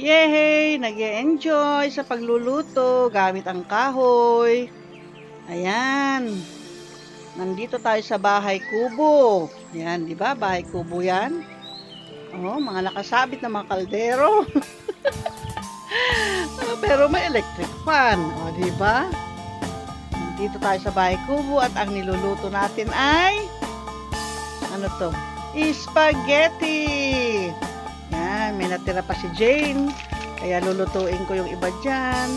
Yehey! Nag-e-enjoy sa pagluluto gamit ang kahoy. Ayan. Nandito tayo sa bahay kubo. Ayan, di ba? Bahay kubo yan. Oh, mga nakasabit na mga kaldero. Pero may electric fan. O, di ba? Nandito tayo sa bahay kubo at ang niluluto natin ay ano to? Spaghetti! Yan, may natira pa si Jane. Kaya lulutuin ko yung iba dyan.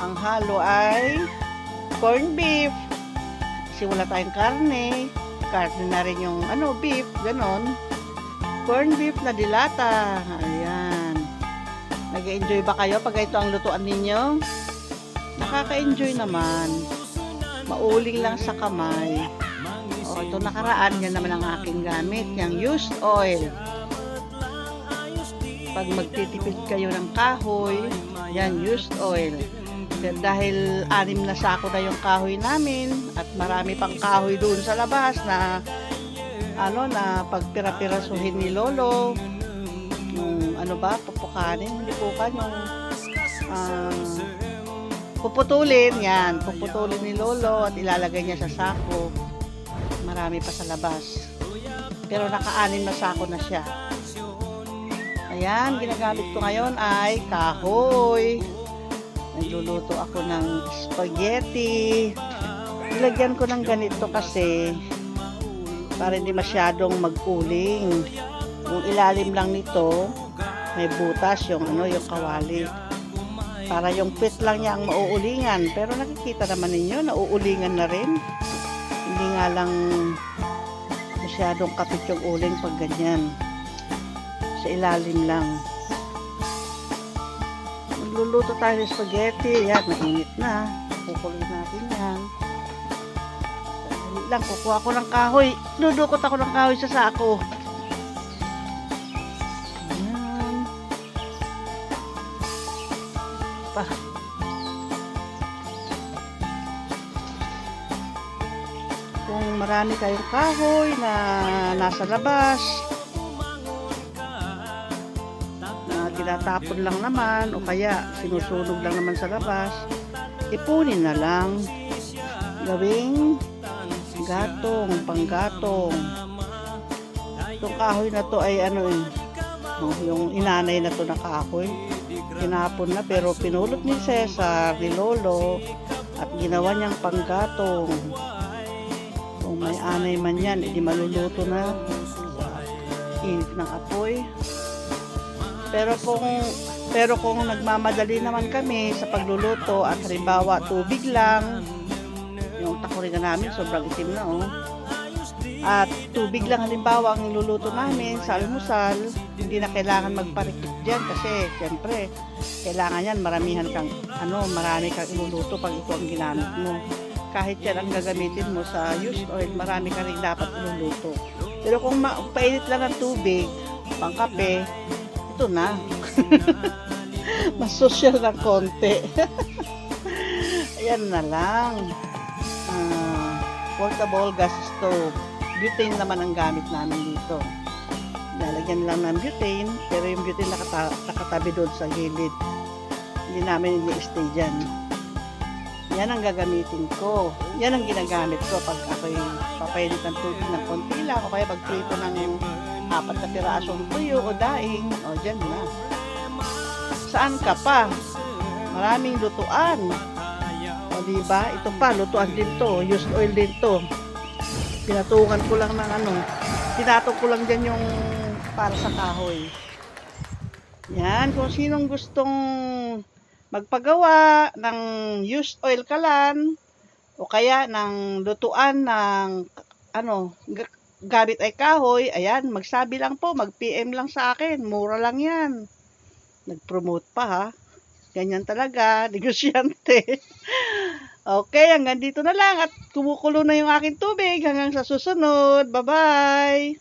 Ang halo ay corned beef. Kasi wala tayong karne. Karne na rin yung beef, ganon. Corned beef na dilata. Ayan. Nag-enjoy ba kayo pag ito ang lutuan ninyo? Nakaka-enjoy naman. Mauling lang sa kamay. O, ito nakaraan, yan naman ang aking gamit. Yung used oil. Pag magtitipid kayo ng kahoy, yan, used oil. Dahil 6 na sako na yung kahoy namin at marami pang kahoy doon sa labas na na pagpira-pirasuhin ni Lolo. Yung pupukanin, hindi pukan, yung puputulin, yan, puputulin ni Lolo at ilalagay niya sa sako. Marami pa sa labas. Pero naka-6 na sako na siya. Ayan, ginagamit ko ngayon ay kahoy. Nagluluto ako ng spaghetti. Nilagyan ko ng ganito kasi para hindi masyadong mag-uling. Yung ilalim lang nito, may butas yung yung kawali. Para yung pit lang niya ang mauulingan. Pero nakikita naman ninyo, nauulingan na rin. Hindi nga lang masyadong kapit yung uling pag ganyan. Sa ilalim lang. Magluluto tayo ng spaghetti. Yan, mainit na. Kukuloy natin yan. Dali lang, kukuha ko ng kahoy. Dudukot ako ng kahoy sa sako. Yan. Pa. Kung marami kayong kahoy na nasa labas, tinatapon lang naman o kaya sinusunog lang naman sa labas, ipunin na lang, gawing panggatong. Itong kahoy na to ay yung inanay na to na kahoy, tinapon na pero pinulot ni Cesar, ni Lolo, at ginawa niyang panggatong. Kung may anay man yan, hindi maluluto na init ng apoy. Pero kung nagmamadali naman kami sa pagluluto at halimbawa tubig lang, yung takuringan namin sobrang itim na at tubig lang halimbawa ang niluluto namin sa almusal, hindi na kailangan magparikit dyan kasi siyempre kailangan yan marami kang iluluto pag ito ang ginamit mo. Kahit yan ang gagamitin mo sa used oil, marami ka rin dapat iluluto. Pero kung painit lang ng tubig, pang kape, ito na. Mas social na konti. Ayan na lang. Portable gas stove. Butane naman ang gamit namin dito. Lalagyan lang ng butane, pero yung butane nakatabi doon sa gilid. Hindi namin i-stay dyan. Yan ang gagamitin ko. Yan ang ginagamit ko pag ako'y papainit ng tubig ng konti lang o kaya pagprito ng 4 na pirasong tuyo o daing. O, dyan na. Saan ka pa? Maraming lutuan. O, diba? Ito pa, lutuan din to. Used oil din to. Pinatungan ko lang ng tinatong ko lang dyan yung para sa kahoy. Yan. Kung sinong gustong magpagawa ng used oil kalan o kaya ng lutuan ng gamit ay kahoy, ayan, magsabi lang po, mag-PM lang sa akin, mura lang yan. Nag-promote pa ha. Ganyan talaga, negosyante. Okay, hanggang dito na lang at kumukulo na yung aking tubig hanggang sa susunod. Bye-bye!